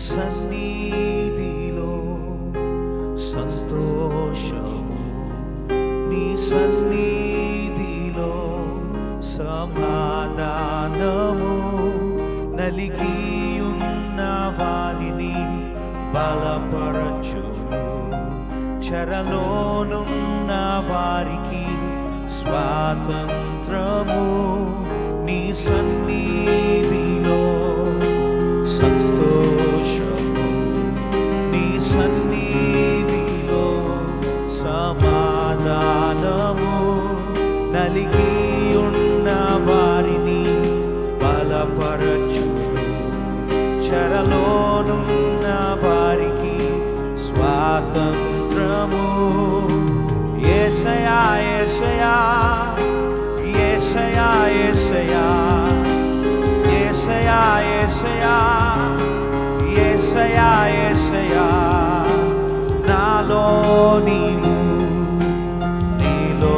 సన్నిధిలో సంతోషము, నీ సన్నిధిలో సమాధానము. నలిగియున్న వారిని బలపరచును, చెరలోనున్న వారికి స్వాతంత్రము. నీ సన్నిధిలో సంతోషము, నీ సన్నిధిలో సమాధానము. నలిగి ఉన్న వారిని బలపరచును, చెరలోనున్న వారికి స్వాతంత్రము. యేసయ్యా యేసయ్యా యేసయ్యా యేసయ్యా యేసయ్యా యేసయ్యా యేసయ్యా యేసయ్యా. నాలో నీవు, నీలో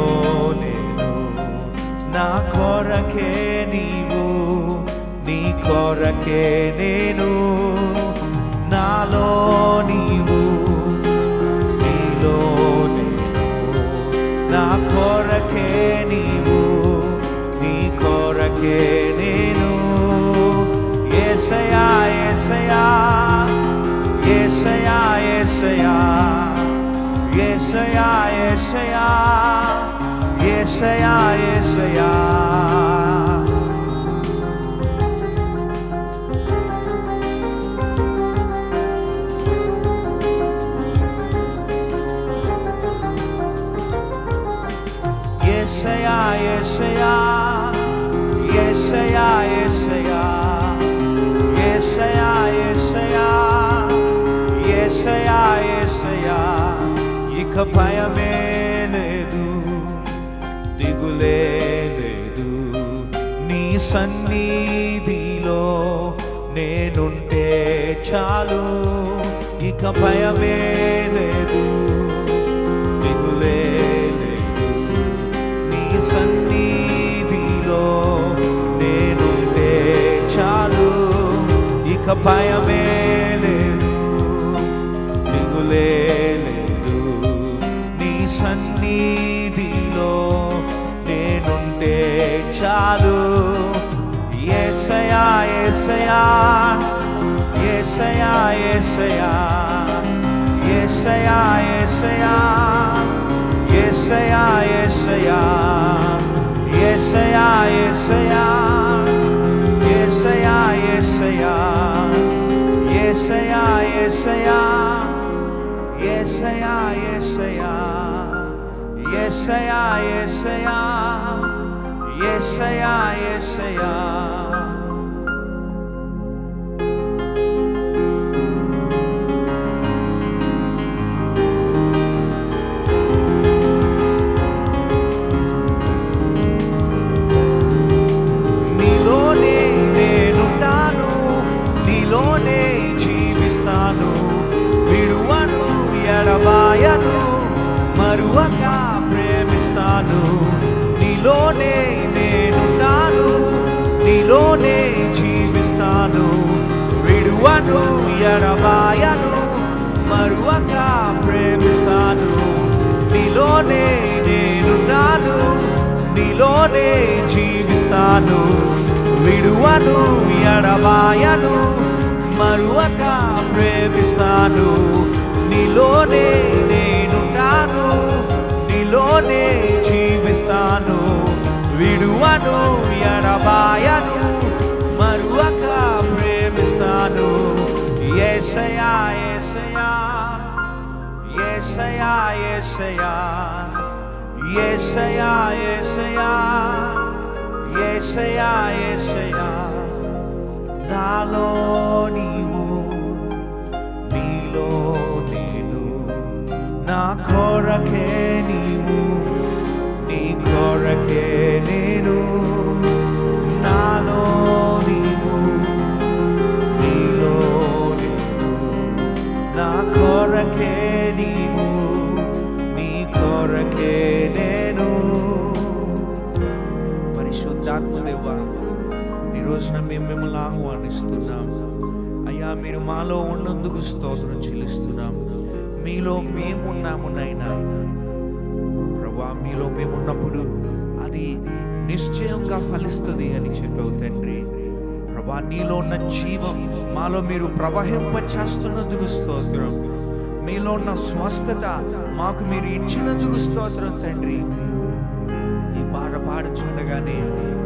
నేను, నా కొరకే నీవు, నీ కొరకే నేను. నాలో నీవు, నీలో నేను, నా కొరకే నీవు, నీ కొరకే నేను. యేసయ్యా యేసయ్యా యేసయ్యా యేసయ్యా యేసయ్యా యేసయ్యా యేసయ్యా యేసయ్యా. యేసయ్యా యేసయ్యా యేసయ్యా యేసయ్యా యేసయ్యా యేసయ్యా యేసయ్యా యేసయ్యా. ఇక భయమే లేదు, దిగులే లేదు, నీ సన్నిధిలో నేనుంటే చాలు. ఇక భయమే లేదు, దిగులే లేదు, నీ సన్నిధిలో నేనుంటే చాలు. ఇక భయమే లేదు, దిగులే లేదు, నీ సన్నిధిలో నేనుంటే చాలు. యేసయ్యా యేసయ్యా యేసయ్యా యేసయ్యా యేసయ్యా యేసయ్యా యేసయ్యా యేసయ్యా యేసయ్యా యేసయ్యా యేసయ్యా యేసయ్యా యేసయ్యా యేసయ్యా యేసయ్యా యేసయ్యా యేసయ్యా యేసయ్యా యేసయ్యా. నీలోనే నేనుంటాను, నీలోనే జీవిస్తాను, విడువను ఎడబాయను, మరువక ప్రేమిస్తాను. నీలోనే నేనుంటాను, నీలోనే జీవిస్తాను, విడువను ఎడబాయను, మరువక ప్రేమిస్తాను. నీలోనే నేనుంటాను, నీలోనే జీవిస్తాను, విడువను ఎడబాయను, మరువక ప్రేమిస్తాను. నీలోనే నేనుంటాను, నీలోనే జీవిస్తాను, విడువను ఎడబాయను, మరువక ప్రేమిస్తాను. యేసయ్యా యేసయ్యా యేసయ్యా యేసయ్యా యేసయ్యా యేసయ్యా యేసయ్యా యేసయ్యా. నాలో నీవు, నీలో నేను, నా కొరకే నీవు, నీ కొరకే నేను. నాలో నీవు, నీలో నేను, నా కొరకే నీవు, నీ కొరకే నేను. పరిశుద్ధాత్మ దేవా, ఈరోజున మేము మిమ్మల్ని ఆహ్వానిస్తున్నాం. అయ్యా మీరు మాలో ఉన్నందుకు స్తోత్రం చెల్లిస్తున్నాం. మీలో మేమున్నాము నాయనా. ప్రభువా మీలో మేమున్నప్పుడు అది నిశ్చయంగా ఫలిస్తుంది అని చెప్పావు తండ్రి. ప్రభువా నీలో ఉన్న జీవం మాలో మీరు ప్రవహింపచేస్తున్నందుకు స్తోత్రం. మీలో ఉన్న స్వస్థత మాకు మీరు ఇచ్చినందుకు స్తోత్రం తండ్రి. ఈ పాట పాడుచుండగానే,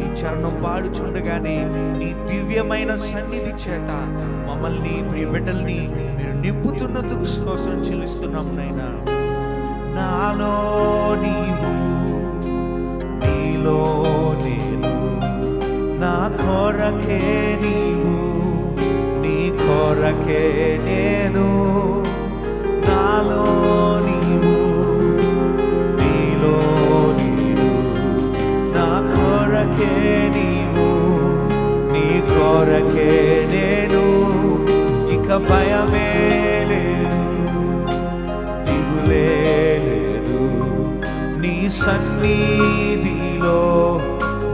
ఈ చరణం పాడుచుండగానే నీ దివ్యమైన సన్నిధి చేత మమ్మల్ని ప్రియ బిడ్డల్ని మీరు నింపుతున్నందుకు స్తోత్రం చెల్లిస్తున్నాం నైనా. నాలో నీవు, నీలో నేను, నా కొరకే నీవు, నీ కొరకే నేను. నాలో నీవు, నీలో నేను, నా కొరకే నీవు, నీ కొరకే నేను. ఇక భయమే లేదు, దిగులే లేదు, నీ సన్నిధిలో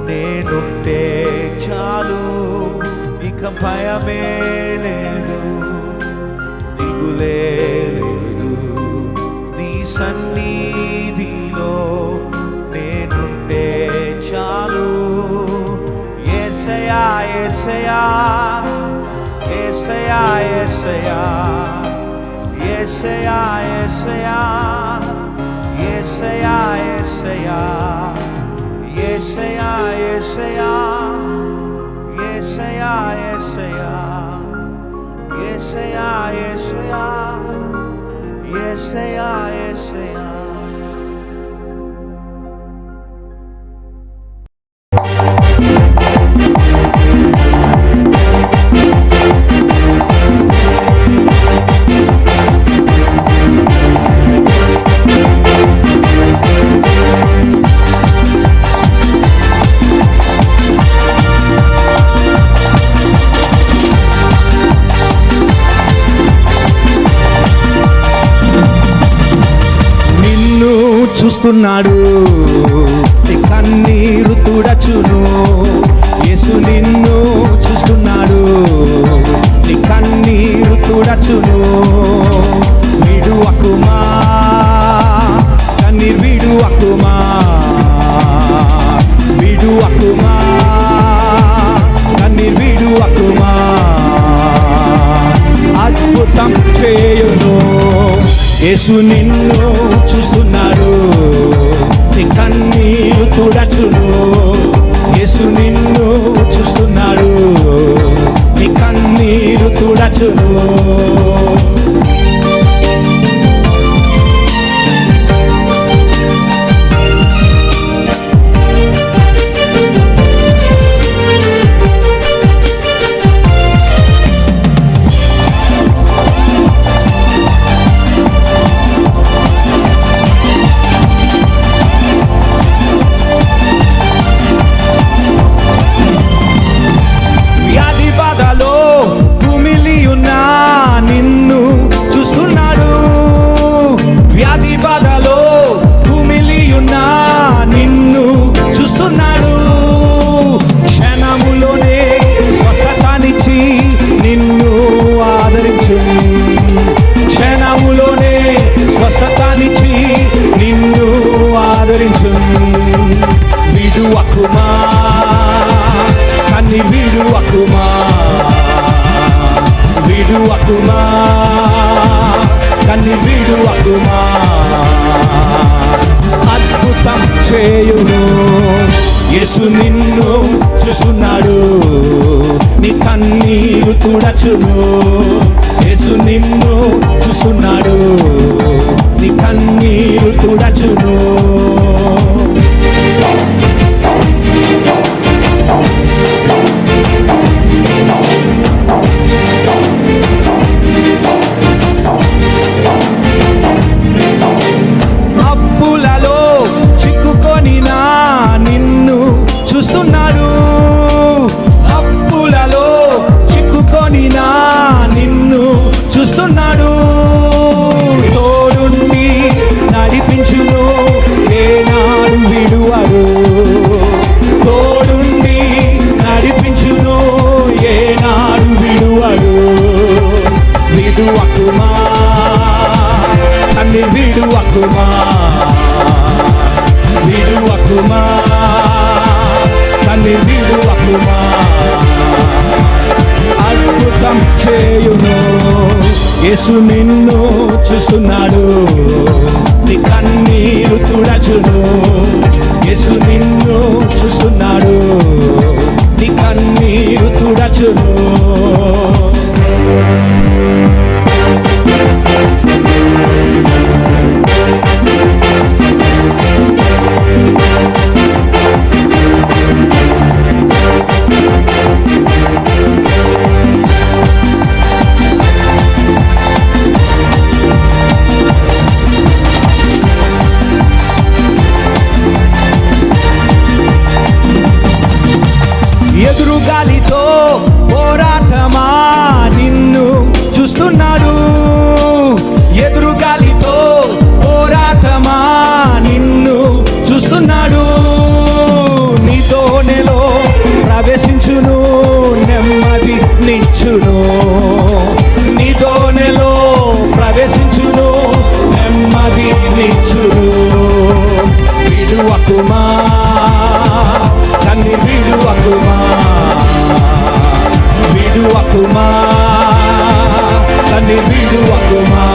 నేనుంటే చాలు. ఇక భయమే లేదు, దిగులే లేదు, నీ సన్నిధిలో నేనుంటే చాలు. యేసయ్యా యేసయ్యా యేసయ్యా యేసయ్యా యేసయ్యా యేసయ్యా యేసయ్యా యేసయ్యా యేసయ్యా యేసయ్యా యేసయ్యా యేసయ్యా యేసయ్యా యేసయ్యా యేసయ్యా. చూస్తున్నాడు, నీ కన్నీరు తుడచును. యేసు నిన్ను చూస్తున్నాడు, నీ కన్నీరు తుడచును. విడువకుమా, కన్నీరు విడువకుమా, విడువకుమా, కన్నీరు విడువకుమా. అద్భుతం చేయును. యేసు నిన్ను చూస్తున్నాడు, నీ కన్నీరు తుడచును. యేసు నిన్ను చూస్తున్నాడు, నీ కన్నీరు తుడచును. క్షణములోనే స్వస్థతానిచ్చి నిన్ను ఆదరించు. విడువకుమా, కన్ని విడువకుమా, విడువకుమా, కన్ని విడువకుమా. అద్భుతం చేయును. యేసు నిన్ను చూస్తున్నాడు, నీ కన్నీరు తుడచును. యేసు నిన్ను చూస్తున్నాడు, నీ కన్నీరు తుడచును. అప్పులలో చిక్కుకొని నిన్ను చూస్తున్నాడు, అప్పులలో చిక్కుకొని నిన్ను చూస్తున్నాడు. తోడుండి నడిపించును, ఏనాడు విడువడు. తోడుండి నడిపించును, ఏనాడు విడువడు. విడువకుమా, కన్ని విడువకుమా, విడువకుమా, కన్ని విడువకుమా. అద్భుతం చేయును యేసు నిన్ను చూస్తున్నాడు, నీ కన్నీరు తుడచును. యేసు నిన్ను చూస్తున్నాడు, నీ కన్నీరు తుడచును. ఎదురుగాలితో పోరాటమా నిన్ను చూస్తున్నాడు, ఎదురుగాలితో పోరాటమా నిన్ను చూస్తున్నాడు. నీతోనేలో ప్రవేశించును, నెమ్మది నిచ్చును. నీతోనేలో ప్రవేశించును, నెమ్మది నిచ్చును. విడువకుమా, కన్ని విడువకుమా, విడువకుమా, కన్ని విడువకుమా.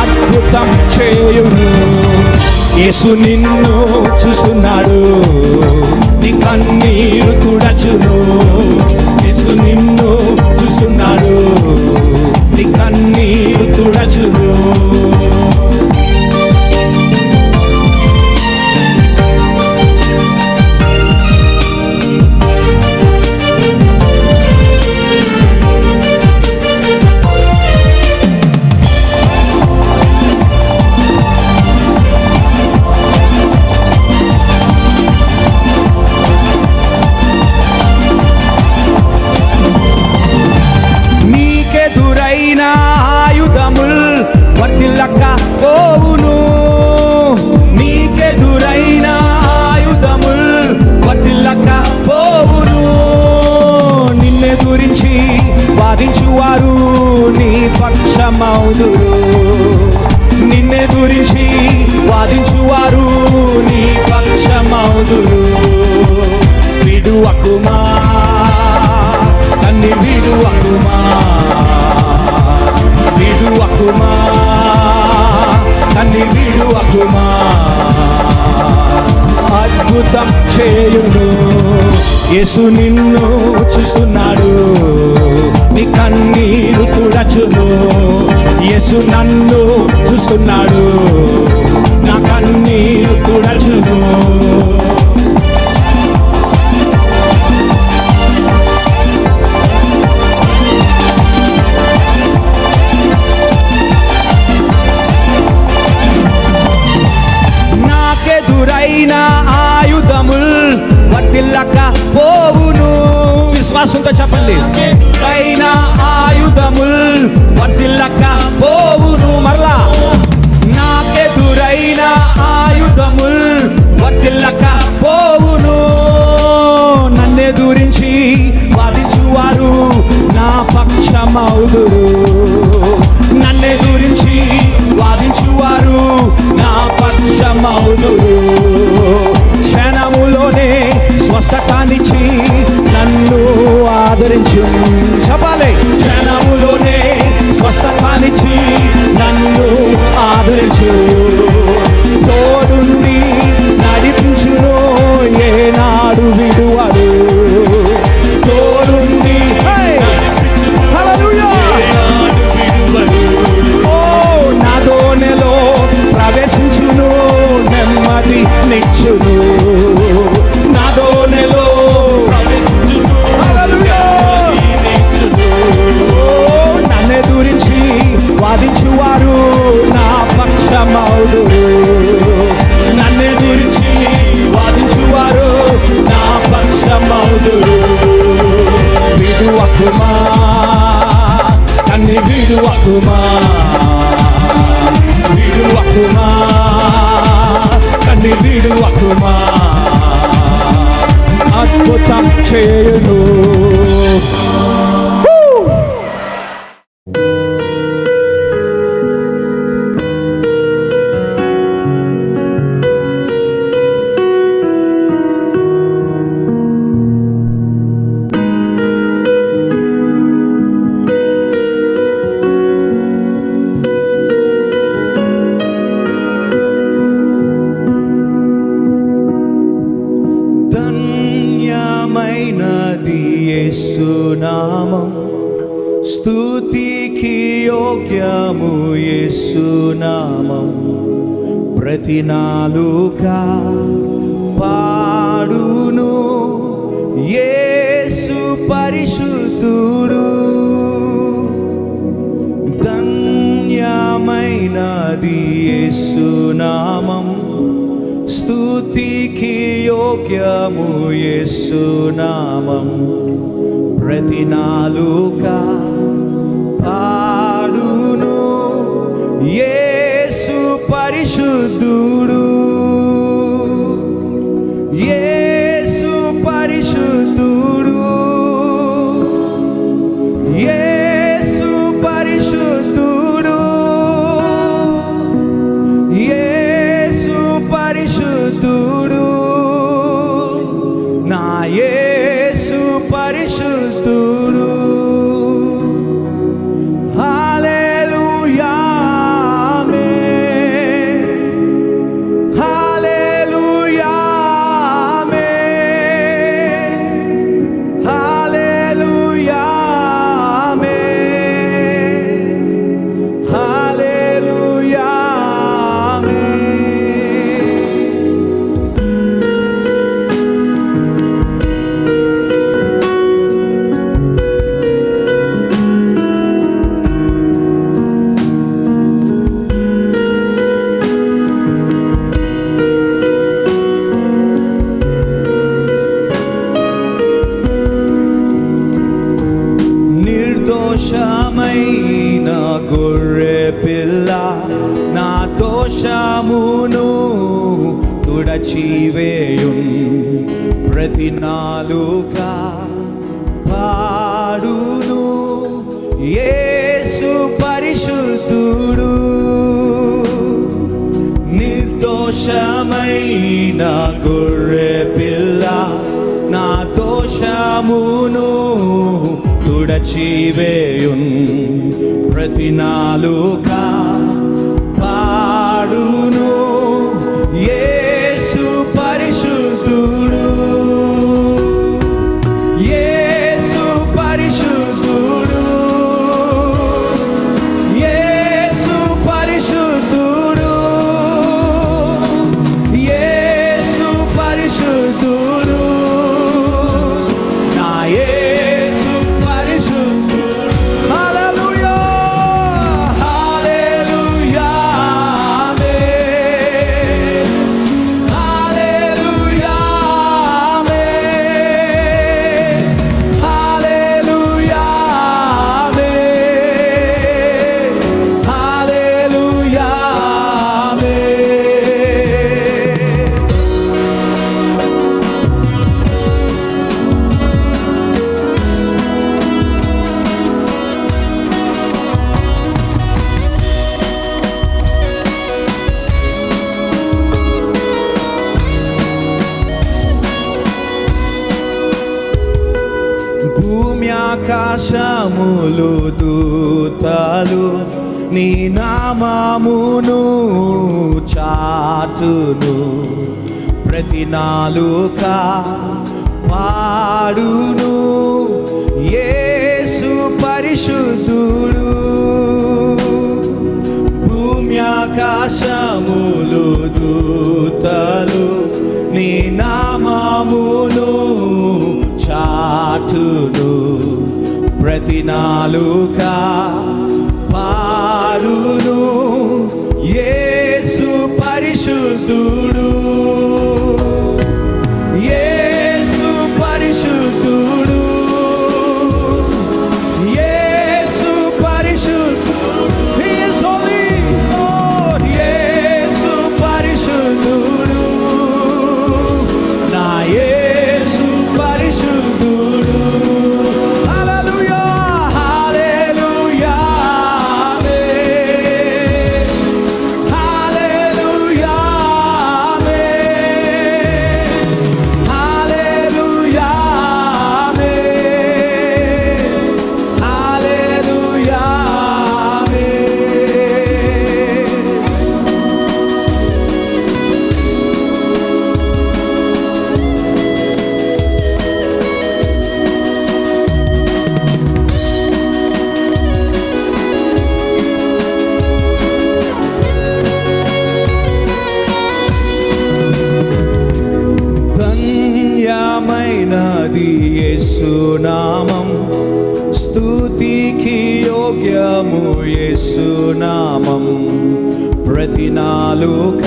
అద్భుతం చేయును యేసు నిన్ను చూస్తున్నాడు, నీ కన్నీరు తుడచును. యేసు నిన్ను చూస్తున్నాడు, నీ కన్నీరు తుడచును. నీకెదురైన ఆయుధముల్ వర్తిల్లక పోవును, నీకెదురైన ఆయుధముల్ వర్తిల్లక పోవును. నిన్నే గురించి వాదించువారు నీ పక్షమౌదురు, నిన్నే గురించి వాదించువారు నీ పక్షమౌదురు. విడువకుమా, కన్ని విడువకుమా, విడువకుమా, కన్ని విడువకుమా. అద్భుతం చేయును యేసు నిన్ను చూస్తున్నాడు, నీ కన్నీరు తుడచును. యేసు నన్ను చూస్తున్నాడు, నా కన్నీరు తుడచును. నాకెదురైన ఆయుధముల్ వర్తిల్లక పోవును. విశ్వాసంతో చెప్పండి. ఎదురైన ఆయుధముల్ వర్తిల్లక పోవును. మరలా నాకెదురైన ఆయుధముల్ వర్తిల్లక పోవును. నన్నెదురించి వాదించువారు నా పక్షమౌదురు, నన్నెదురించి వాదించువారు నా పక్షమౌదురు. క్షణములోనే స్వస్థతానిచ్చి నన్ను ఆదరించు. చెప్పాలి. క్షణములోనే స్వస్థతానిచ్చి నన్ను ఆదరించు. తోడుండి నడిపించును, ఏనాడు విడువడు. తోడుండి హల్లెలూయా, నాదోనెలో ప్రవేశించును, నెమ్మది నిచ్చును. నాదోనెలో నన్నెదురించి వాదించువారు నా పక్షమౌదురు, నన్నెదురించి వాదించువారు నా పక్షమౌదురు. విడువకుమా, కన్ని విడువకుమా, విడువకుమా, కన్ని విడువకుమా. అద్భుతం. アップタッチェルの అద్భుతం చేయును. యేసు నిన్ను చూస్తున్నాడు, నీ కన్నీరు తుడచును. యేసు నన్ను చూస్తున్నాడు, నా కన్నీరు తుడచును. విడువకుమా, కన్ని విడువకుమా, విడువకుమా, కన్ని విడువకుమా. అద్భుతం చేయును. ధన్యమైనది యేసు నామం, స్తుతికి యోగ్యము యేసు నామం. ప్రతి నాలుక పాడును యేసు పరిశుద్ధుడు. ధన్యమైనది యేసు నామం, స్తుతికి యోగ్యము యేసు నామం. ప్రతి నాలుక పాడును యేసు పరిశుద్ధుడు. యేసు పరిశుద్ధుడు, యేసు పరిశుద్ధుడు, యేసు పరిశుద్ధుడు, నా యేసు పరిశుద్ధుడు. హల్లెలూయా ఆమేన్, హల్లెలూయా ఆమేన్, హల్లెలూయా ఆమేన్, హల్లెలూయా ఆమేన్. నిర్దోషమైన గొర్రె పిల్ల నా దోషమును తుడచివేయున్. ప్రతి నాలుక పాడును యేసు పరిశుద్ధుడు. నిర్దోషమైన గొర్రె పిల్ల నా దోషమును తుడచివేయున్. ప్రతి నాలుక పాడును యేసు పరిశుద్ధుడు. యేసు పరిశుద్ధుడు, యేసు పరిశుద్ధుడు, యేసు పరిశుద్ధుడు, నా యేసు పరిశుద్ధుడు. హల్లెలూయా, హల్లెలూయా ఆమేన్, హల్లెలూయా ఆమేన్, హల్లెలూయా ఆమేన్, హల్లెలూయా ఆమేన్. భూమి ఆకాశములు దూతలు నీ నామమును చాటును. ప్రతి నాలుక పాడును యేసు పరిశుద్ధుడు. భూమి ఆకాశములు దూతలు నీ నామమును చాటును. ప్రతి నాలుక పాడును యేసు పరిశుద్ధుడు. యేసు పరిశుద్ధుడు, యేసు పరిశుద్ధుడు. He is holy, Lord. యేసు పరిశుద్ధుడు, నా యేసు పరిశుద్ధుడు. హల్లెలూయా, హల్లెలూయా ఆమేన్, ధన్యమైనది యేసు నామం, స్తుతికి యోగ్యము యేసు నామం. ప్రతి నాలుక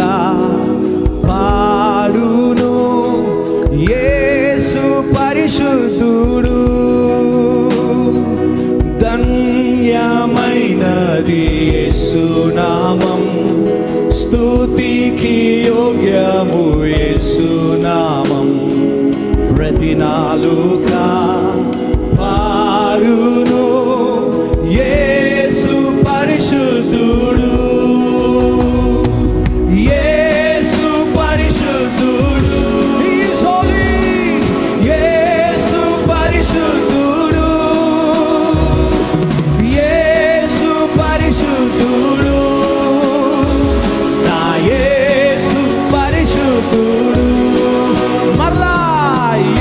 పాడును యేసు పరిశుద్ధుడు. ధన్యమైనది యేసు నామం, స్తుతికి యోగ్యము యేసు నామం. ప్రతి నాలుక పాడును యేసు పరిశుద్ధుడు. యేసు పరిశుద్ధుడు, He is holy. యేసు పరిశుద్ధుడు, యేసు పరిశుద్ధుడు, నా యేసు పరిశుద్ధుడు. మరలా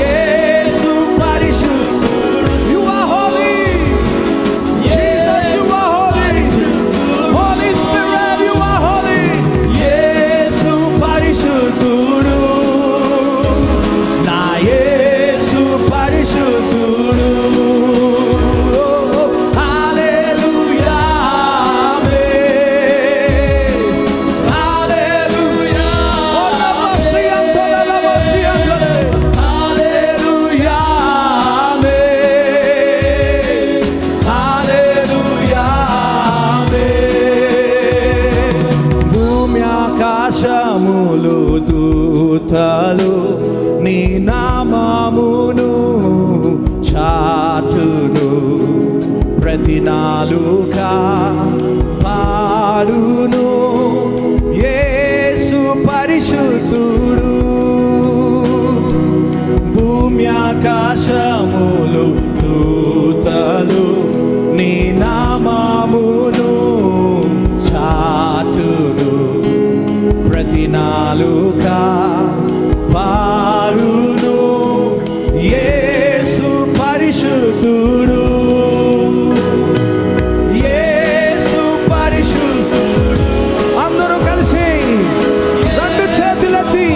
యేసు పరిశుద్ధుడు. You are holy. Jesus, you are holy. Holy Spirit, you are holy. యేసు పరిశుద్ధుడు, నా యేసు పరిశుద్ధుడు. హల్లెలూయా, ఆమేన్. హల్లెలూయా. హల్లెలూయా, ఆమేన్. హల్లెలూయా, ఆమేన్. భూమి ఆకాశములు దూతలు నీ నామమును చాటును. ప్రతి నాలుక పాడును యేసు పరిశుద్ధుడు. భూమి ఆకాశములు దూతలు నీ నామమును చాటును. ప్రతి నాలుక పాడును యేసు పరిశుద్ధుడు. యేసు పరిశుద్ధుడు. అందరూ కలిసి రెండు చేతులెత్తి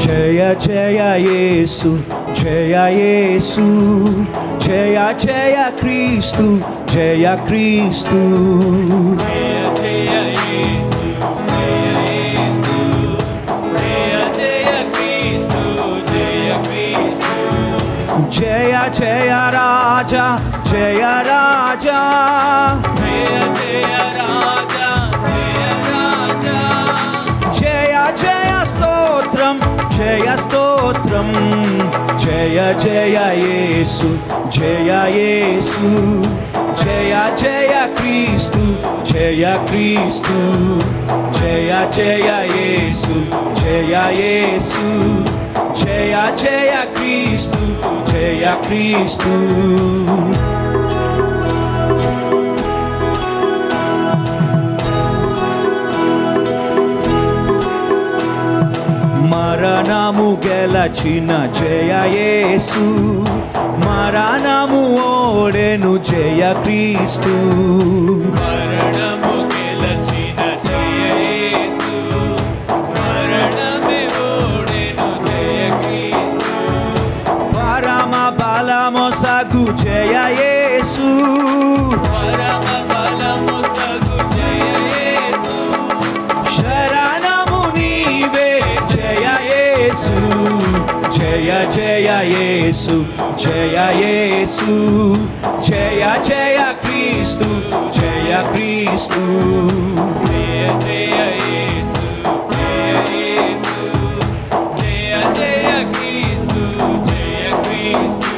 జయ జయ యేసు, జయ యేసు, జయ జయ క్రీస్తు, జయ క్రీస్తు. జయ జయ యేసు, జయ యేసు, జయ జయ క్రీస్తు, జయ క్రీస్తు. జయ జయ రాజా, జయ రాజా, జయ జయ రాజా, జయ రాజా. జయ జయ స్తోత్రం, జయ స్తోత్రం. జయ జయ యేసు, జయ యేసు, జయ జయ క్రీస్తు, జయ క్రీస్తు. జయ జయ యేసు, జయ యేసు, జయ జయ క్రీస్తు, జయ క్రీస్తు. మరణము గెలచిన జయ యేసు, మరణము ఓడెను జయ క్రీస్తు. మరణము గెలచిన జయ యేసు, మరణమే ఓడెను జయ క్రీస్తు. పరమ బలము సగు జయ యేసు, పరమ బలము సగు జయ యేసు. శరణము నీవే జయ యేసు. జయ జయ యేసు, జయ యేసు, జయ జయ క్రీస్తు, జయ క్రీస్తు. జయ జయ యేసు, జయ యేసు, జయ జయ క్రీస్తు, జయ క్రీస్తు.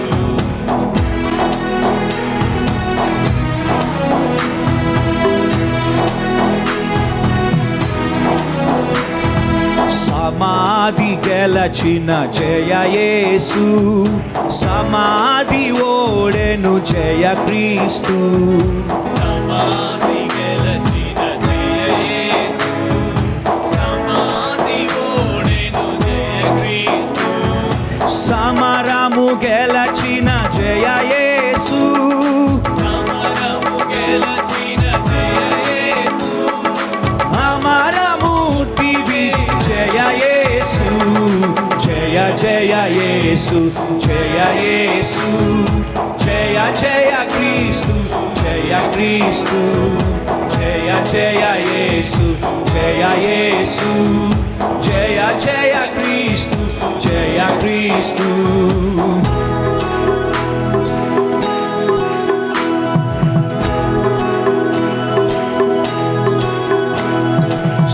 సమాధి గెలచిన జయ యేసు, సమాధి ఓడెను జయ క్రీస్తు. సమాధి గెలచిన జయ యేసు, జయ యేసు జయ యేసు జయ జయ క్రీస్తు జయ క్రీస్తు జయ జయ యేసు జయ యేసు జయ జయ క్రీస్తు జయ క్రీస్తు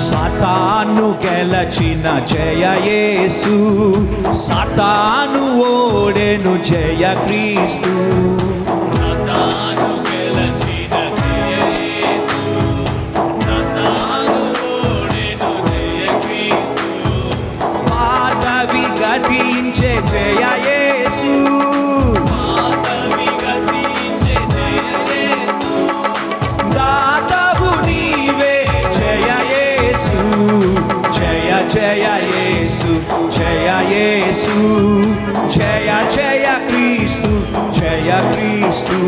సాతాను గెలచిన జయ యేసు సాతాను ఓడెను జయ క్రీస్తు సాతాను గెలచిన జయ యేసు సాతాను ఓడెను జయ క్రీస్తు పాతవి గతించే జయ యేసు పాతవి గతించే జయ యేసు దాతవు నీవే జయ యేసు జయ జయ యేసు జయ యేసు జయ జయ క్రీస్తు జయ క్రీస్తు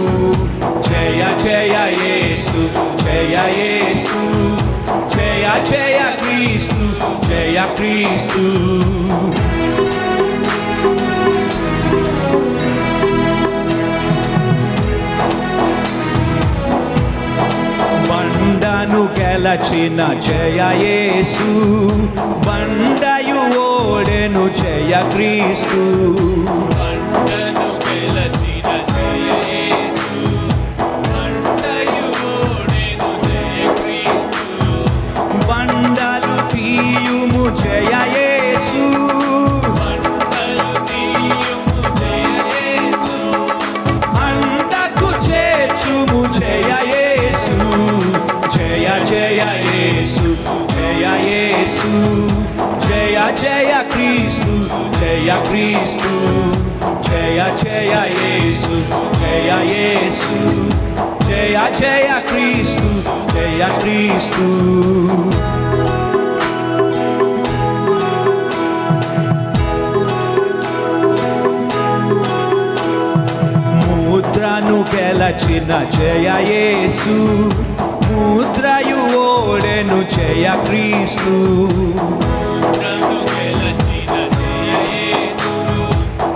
జయ జయ యేసు జయ యేసు జయ జయ క్రీస్తు జయ క్రీస్తు బండను గెలచిన జయ యేసు బండయు ఓడెను జయ క్రీస్తు బండను గెలచిన జయ యేసు బండయు ఓడెను జయ క్రీస్తు బండలు తీయుము జయ యేసు బండలు తీయుము జయ యేసు అండకు చేర్చుము జయ యేసు జయ జయ యేసు జయ యేసు జయ జయ క్రీస్తు జయ క్రీస్తు జయ జయ యేసు జయ యేసు జయ జయ క్రీస్తు జయ క్రీస్తు ముద్రను గెలచిన జయ యేసు ముద్రయు ఓడెను జయ క్రీస్తు బండను గెలచిన జయ యేసు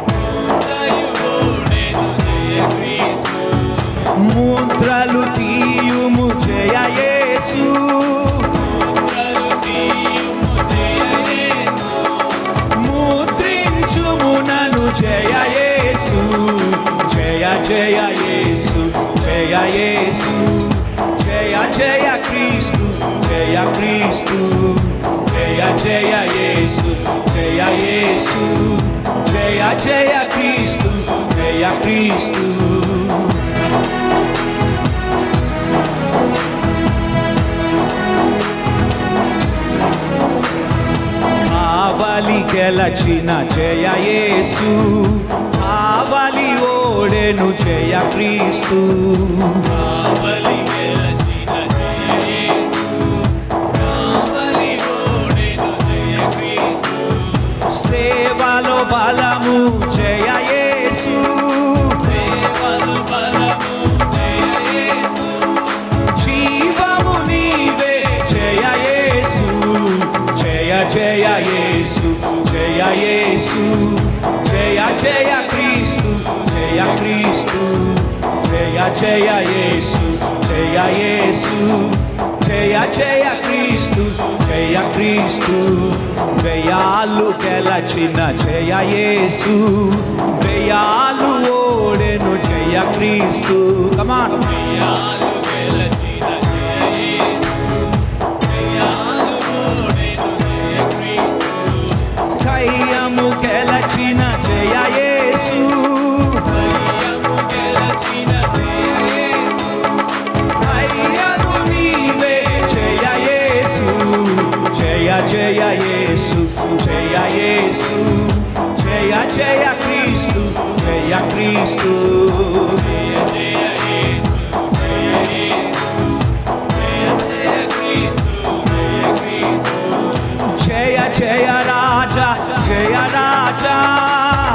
బండయు ఓడెను జయ క్రీస్తు ముద్రలు తీయుము జయ యేసు బండలు తీయుము జయ యేసు ముద్రించుము నను జయ యేసు జయ జయ యేసు జయ యేసు జయ జయ క్రీస్తు జయ క్రీస్తు జయ జయ యేసు జయ యేసు జయ జయ క్రీస్తు జయ క్రీస్తు ఆవలి గెలచిన జయ యేసు ఆవలి ఓడెను జయ క్రీస్తు కావలి గెలచిన జయ యేసు కావలి ఓడెను జయ క్రీస్తు సేవలో బలము జయ యేసు సేవలు బలము జయ యేసు జీవము నీవే జయ యేసు జయ జయ యేసు జయ యేసు జయ జయ క్రీస్తు జయ క్రీస్తు జయ జయ యేసు జయ యేసు జయ జయ క్రీస్తు జయ క్రీస్తు జయాలు గెలచిన జయ యేసు జయాలు ఓడెను జయ క్రీస్తు కమాన్ జయాలు గెలచిన జయ యేసు జయాలు ఓడెను జయ క్రీస్తు కయ్యము గెలచిన జయ యేసు దయ్యము గెలచిన జయ యేసు కయ్యము నీవే జయ యేసు జయ జయ యేసు జయ యేసు జయ జయ క్రీస్తు జయ క్రీస్తు జయ జయ యేసు జయ యేసు జయ జయ క్రీస్తు జయ క్రీస్తు జయ జయ రాజా జయ రాజా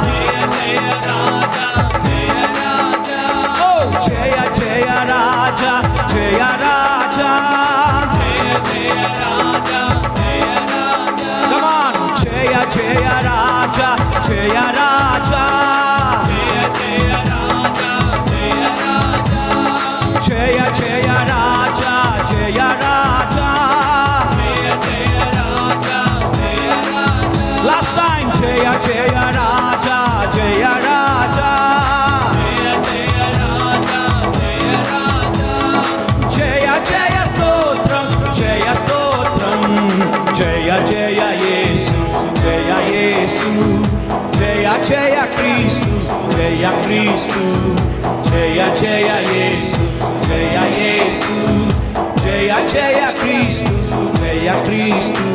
జయ జయ రాజా జయ రాజా ఓ జయ జయ రాజా జయ రాజా జయ జయ రాజా జయ రాజా కమాన్ జయ జయ రాజా జయ జయ జయ యేసు జయ యేసు జయ జయ క్రీస్తు జయ క్రీస్తు జయ జయ యేసు జయ యేసు జయ జయ క్రీస్తు జయ క్రీస్తు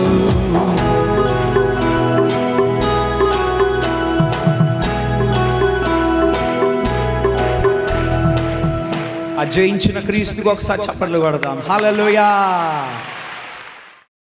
ఆ జయించిన క్రీస్తుకు ఒకసారి చప్పట్లు కొడదాం. హల్లెలూయా.